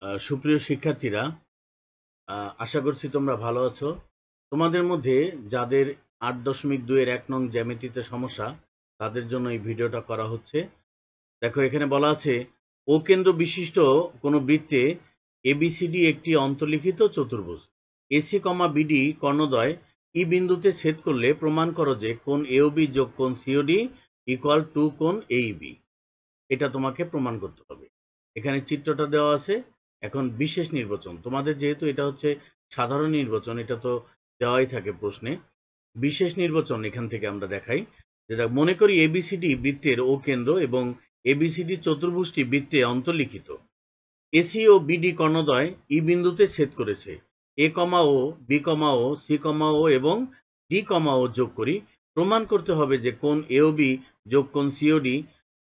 সুপ্রিয় শিক্ষার্থীরা, আশা করছি তোমরা ভালো আছো। তোমাদের মধ্যে যাদের ৮.২ এর ১ নং জ্যামিতিতে সমস্যা, তাদের জন্য এই ভিডিওটা করা হচ্ছে। দেখো, এখানে বলা আছে, ও কেন্দ্র বিশিষ্ট কোনো বৃত্তে এবিসিডি একটি অন্তর্লিখিত চতুর্ভুজ। এসি কমা বিডি কর্ণদ্বয় ই বিন্দুতে ছেদ করলে প্রমাণ করো যে কোণ এওবি যোগ কোণ সিওডি ইকুয়াল টু কোণ এইবি। এটা তোমাকে প্রমাণ করতে হবে। এখানে চিত্রটা দেওয়া আছে। এখন বিশেষ নির্বাচন, তোমাদের যেহেতু এটা হচ্ছে সাধারণ নির্বাচন, এটা তো দেওয়াই থাকে প্রশ্নে। বিশেষ নির্বাচন এখান থেকে আমরা দেখাই যে, মনে করি এবিসিডি বৃত্তের ও কেন্দ্র এবং এবিসিডি চতুর্ভুজটি বৃত্তে অন্তর্লিখিত। এসি ও বিডি কর্ণদ্বয় ই বিন্দুতে ছেদ করেছে। এ কমা ও, বি কমা ও, সি কমা ও এবং ডি কমা ও যোগ করি। প্রমাণ করতে হবে যে কোণ এওবি যোগ কোণ সিওডি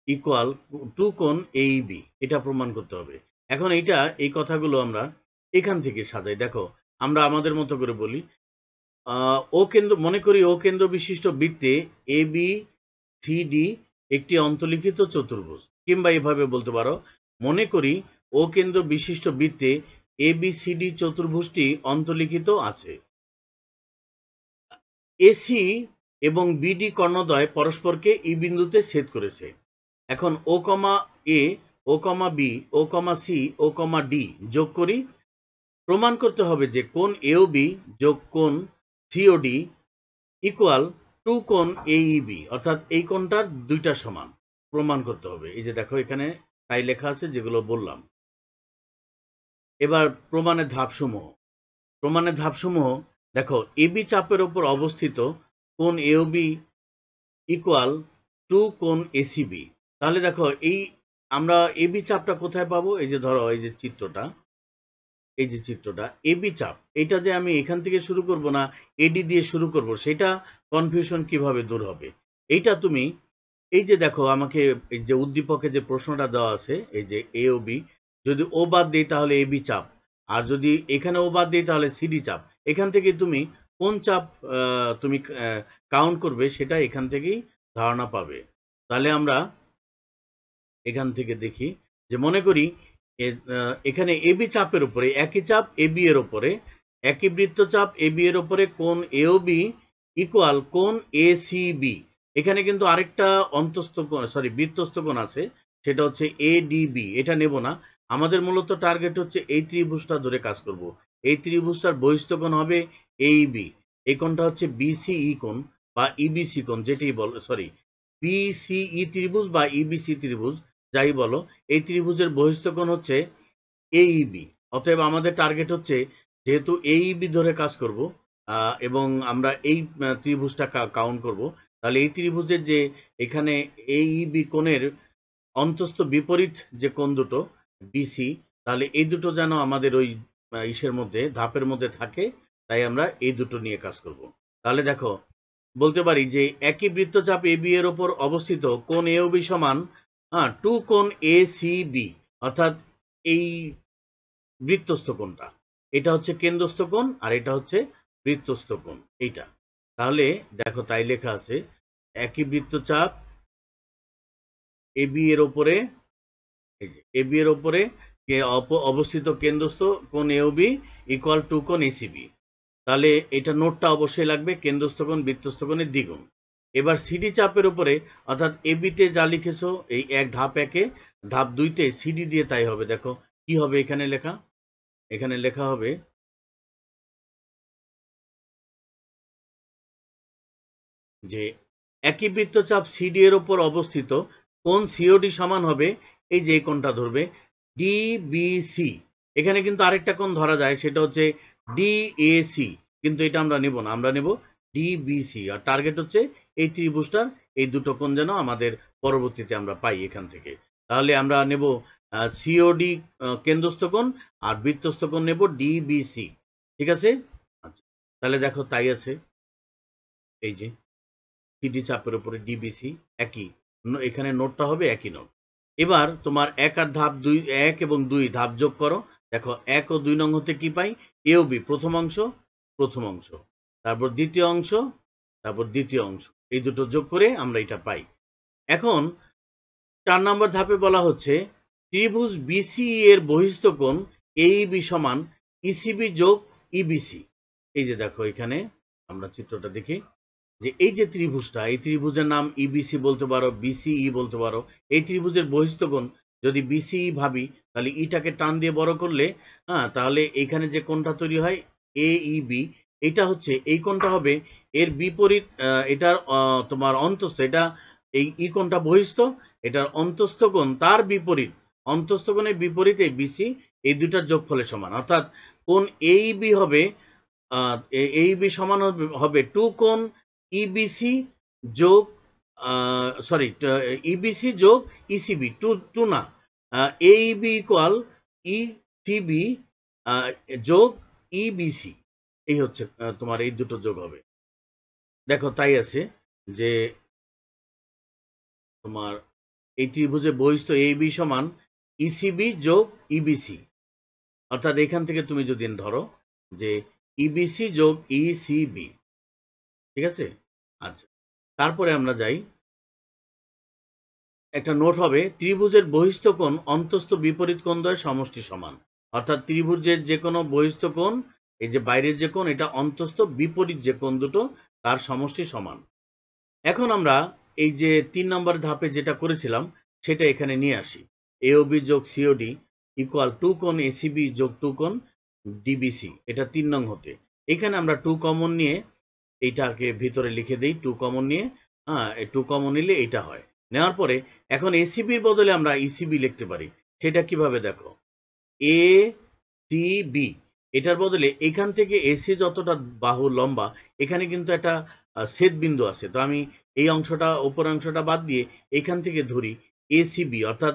ইকুয়াল টু কোণ এইবি। এটা প্রমাণ করতে হবে। এখন এই কথাগুলো আমরা এখান থেকে সাজাই। দেখো, আমরা আমাদের মতো করে বলি। ও কেন্দ্র, মনে করি ও কেন্দ্র বিশিষ্ট বৃত্তে এ বি সি ডি একটি অন্তর্লিখিত চতুর্ভুজ। কিংবা এভাবে বলতে পারো, মনে করি ও কেন্দ্র বিশিষ্ট বৃত্তে এ বি সি ডি চতুর্ভুজটি অন্তর্লিখিত আছে। এসি এবং বিডি কর্ণদ্বয় পরস্পরকে ই বিন্দুতে ছেদ করেছে। এখন ও কমা এ, ও কমা বি, ও কমা সি, ও কমা ডি যোগ করি। প্রমাণ করতে হবে যে কোণ এওবি যোগ কোণ সিওডি ইকুয়াল টু কোণ এইবি, অর্থাৎ এই কোণটার দুইটা সমান প্রমাণ করতে হবে। এই যে দেখো, এখানে তাই লেখা আছে যেগুলো বললাম। এবার প্রমাণের ধাপসমূহ দেখো, এবি চাপের উপর অবস্থিত কোণ এওবি ইকুয়াল টু কোণ এসিবি। তাহলে দেখো, আমরা এবি চাপটা কোথায় পাবো? এই যে ধরো, এই যে চিত্রটা এবি চাপ, এটা যে আমি এখান থেকে শুরু করব না এডি দিয়ে শুরু করব, সেটা কনফিউশন কিভাবে দূর হবে? এইটা তুমি, এই যে দেখো, আমাকে এই যে উদ্দীপকে যে প্রশ্নটা দেওয়া আছে, এই যে এ ও বি, যদি ও বাদ দিই তাহলে এবি চাপ, আর যদি এখানে ও বাদ দিই তাহলে সিডি চাপ। এখান থেকে তুমি কোন চাপ তুমি কাউন্ট করবে, সেটা এখান থেকেই ধারণা পাবে। তাহলে আমরা এখান থেকে দেখি যে, মনে করি এখানে এবি চাপের উপরে, একই চাপ এবি এর উপরে, একই বৃত্তচাপ এবি এর উপরে কোণ এওবি ইকুয়াল কোণ এসিবি। এখানে কিন্তু আরেকটা বৃত্তস্থ কোণ আছে, সেটা হচ্ছে এডিবি। এটা নেব না। আমাদের মূলত টার্গেট হচ্ছে এই ত্রিভুজটা ধরে কাজ করব। এই ত্রিভুজটার বহিস্থ কোণ হবে এইবি। এই কোণটা হচ্ছে বিসিই কোণ বা ইবিসি কোণ, যেটি বিসিই ত্রিভুজ বা ইবিসি ত্রিভুজ, যাই বলো, এই ত্রিভুজের বহিস্থ কোণ হচ্ছে এইবি। অতএব আমাদের টার্গেট হচ্ছে, যেহেতু এইবি ধরে কাজ করব এবং আমরা এই ত্রিভুজটা কাউন্ট করব, তাহলে এই ত্রিভুজের যে এখানে এইবি কোণের অন্তস্থ বিপরীত যে কোণ দুটো বিসি, তাহলে এই দুটো যেন আমাদের ওই ধাপের মধ্যে থাকে। তাই আমরা এই দুটো নিয়ে কাজ করব। তাহলে দেখো, বলতে পারি যে একই বৃত্তচাপ এবি এর উপর অবস্থিত কোণ এওবি সমান টু কোণ এসিবি, অর্থাৎ এই বৃত্তস্থ কোণটা, এটা হচ্ছে কেন্দ্রস্থ কোণ আর এটা হচ্ছে বৃত্তস্থ কোণ, এইটা। তাহলে দেখো, তাই লেখা আছে, একই বৃত্তচাপ এবি এর উপরে, এই যে এবি এর উপরে অবস্থিত কেন্দ্রস্থ কোণ এওবি ইকুয়াল টু কোণ এসিবি। তাহলে এটা নোটটা অবশ্যই লাগবে, কেন্দ্রস্থ কোণ বৃত্তস্থ কোণের দ্বিগুণ। এবার সিডি চাপের উপরে, অর্থাৎ এবিতে যা লিখেছো এই ধাপ 1-এ, ধাপ 2-তে সিডি দিয়ে তাই হবে। দেখো কি হবে এখানে লেখা হবে যে একই বৃত্তচাপ সিডি এর উপর অবস্থিত কোণ সিওডি সমান হবে, এই যে কোণটা ধরবে, ডিবিসি। এখানে কিন্তু আরেকটা কোণ ধরা যায়, সেটা হচ্ছে ডিএসি, কিন্তু এটা আমরা নেব না, আমরা নেব ডিবিসি। আর টার্গেট হচ্ছে এই ত্রিভুজটার এই দুটো কোণ যেন আমাদের পরবর্তীতে আমরা পাই এখান থেকে। তাহলে আমরা নেব সিওডি কেন্দ্রস্থ কোণ, আর বৃত্তস্থ কোণ নেব ডিবিসি। ঠিক আছে? আচ্ছা, তাহলে দেখো, তাই আছে। এই যে সিডি চাপের উপরে ডিবিসি, একই, এখানে নোটটা হবে একই নোট। এবার তোমার 1 আর ধাপ 2, 1 এবং 2 ধাপ যোগ করো। দেখো, 1 ও 2 নং হতে কি পাই? এওবি প্রথম অংশ, তারপর দ্বিতীয় অংশ, তারপর দ্বিতীয় অংশ, এই দুটো যোগ করে আমরা এটা পাই। এখন 4 নম্বর ধাপে বলা হচ্ছে ত্রিভুজ বিসিই এর বহিস্থ কোণ এইবি সমান ইসিবি যোগ ইবিসি। এই যে দেখো এখানে আমরা চিত্রটা দেখি যে এই যে ত্রিভুজটা, এই ত্রিভুজের নাম ইবিসি বলতে পারো, বিসিই বলতে পারো। এই ত্রিভুজের বহিস্থ কোণ যদি বিসিই ভাবি, তাহলে ইটাকে টান দিয়ে বড় করলে তাহলে এখানে যে কোণটা তৈরি হয় এইবি, এটা হচ্ছে এই কোণটা হবে এর বিপরীত, এটার তোমার অন্তস্থ, এটা এই ই কোণটা বহিস্থ, এটার অন্তস্থ কোণ তার বিপরীত, অন্তস্থ কোণের বিপরীত এই বিসি, এই দুটার যোগফলের সমান। অর্থাৎ কোণ এইবি হবে এইবি সমান হবে 2 কোণ ইবিসি যোগ ইবিসি যোগ ইসিবি, টু না, এইবি ইকুয়াল ইসিবি যোগ ইবিসি। এই হচ্ছে তোমার এই দুটো যোগ হবে। দেখো তাই আছে যে তোমার এই ত্রিভুজের বহিস্থ এবি সমান ইসিবি যোগ ইবিসি। অর্থাৎ এখান থেকে তুমি যদি ধরো যে ইবিসি যোগ ইসিবি, ঠিক আছে। আচ্ছা, তারপরে আমরা যাই, একটা নোট হবে ত্রিভুজের বহিস্থ কোণ অন্তস্থ বিপরীত কোণ দ্বয়ের সমষ্টি সমান। অর্থাৎ ত্রিভুজের যে কোনো বহিস্থ কোণ, এই যে বাইরের যে কোণ, এটা অন্তস্থ বিপরীত যে কোণ দুটো তার সমষ্টি সমান। এখন আমরা এই যে 3 নম্বর ধাপে যেটা করেছিলাম সেটা এখানে নিয়ে আসি। এওবি যোগ সিওডি ইকুয়াল 2 কোণ এসিবি যোগ 2 কোণ ডিবিসি, এটা 3 নং হতে। এখানে আমরা 2 কমন নিয়ে এইটাকে ভিতরে লিখে দেই, 2 কমন নিয়ে, 2 কমন নিলে এটা হয়। নেওয়ার পরে এখন এসিবির বদলে আমরা ইসিবি লিখতে পারি। সেটা কিভাবে দেখো, এ সি বি, এটার বদলে এখান থেকে এসি যতটা বাহু লম্বা, এখানে কিন্তু একটা ছেদ বিন্দু আছে। তো আমি এই অংশটা, উপর অংশটা বাদ দিয়ে এখান থেকে ধরি এসিবি, অর্থাৎ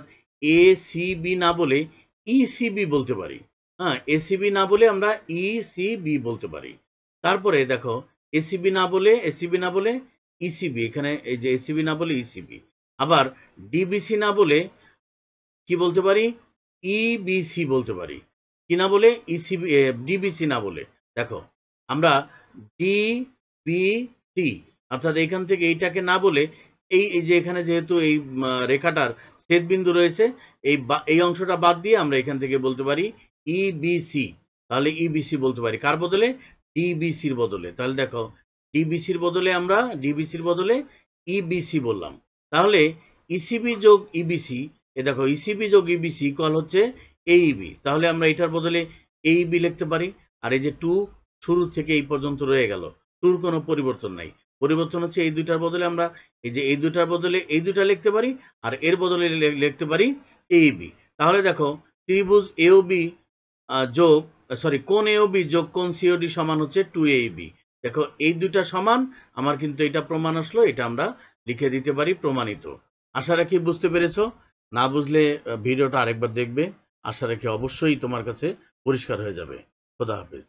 এসিবি না বলে ইসিবি বলতে পারি। এসিবি না বলে আমরা ইসিবি বলতে পারি। তারপরে দেখো এসিবি না বলে ইসিবি, এখানে এই যে এসিবি না বলে ইসিবি। আবার ডিবিসি না বলে কি বলতে পারি, ইবিসি বলতে পারি। কি না বলে, ইসিবি, ডিবিসি না বলে। দেখো আমরা ডিবিসি, অর্থাৎ এখান থেকে এইটাকে না বলে এই যে এখানে যেহেতু এই রেখাটার ছেদ বিন্দু রয়েছে, এই অংশটা বাদ দিয়ে আমরা এখান থেকে বলতে পারি ইবিসি। তাহলে ইবিসি বলতে পারি কার বদলে, ডিবিসির বদলে। তাহলে দেখো ডিবিসির বদলে আমরা ডিবিসির বদলে ইবিসি বললাম। তাহলে ইসিবি যোগ ইবিসি, এ দেখো ইসিবি যোগ ইবিসি ইকুয়াল হচ্ছে এইবি। তাহলে আমরা এটার বদলে এইবি লিখতে পারি। আর এই যে 2 শুরু থেকে এই পর্যন্ত রয়ে গেল, 2-র কোনো পরিবর্তন নাই। পরিবর্তন হচ্ছে এই দুইটার বদলে আমরা এই যে এই দুইটার বদলে এই দুইটা লিখতে পারি, আর এর বদলে লিখতে পারি এইবি। তাহলে দেখো ত্রিভুজ এওবি যোগ কোণ এওবি যোগ কোণ সিওডি সমান হচ্ছে 2ab। দেখো এই দুইটা সমান, আমার কিন্তু এটা প্রমাণ আসলো, এটা আমরা লিখে দিতে পারি প্রমাণিত। আশা রাখি বুঝতে পেরেছো। না বুঝলে ভিডিওটা আরেকবার দেখবে। আশা রাখি অবশ্যই তোমার কাছে পরিষ্কার হয়ে যাবে। খোদা হাফেজ।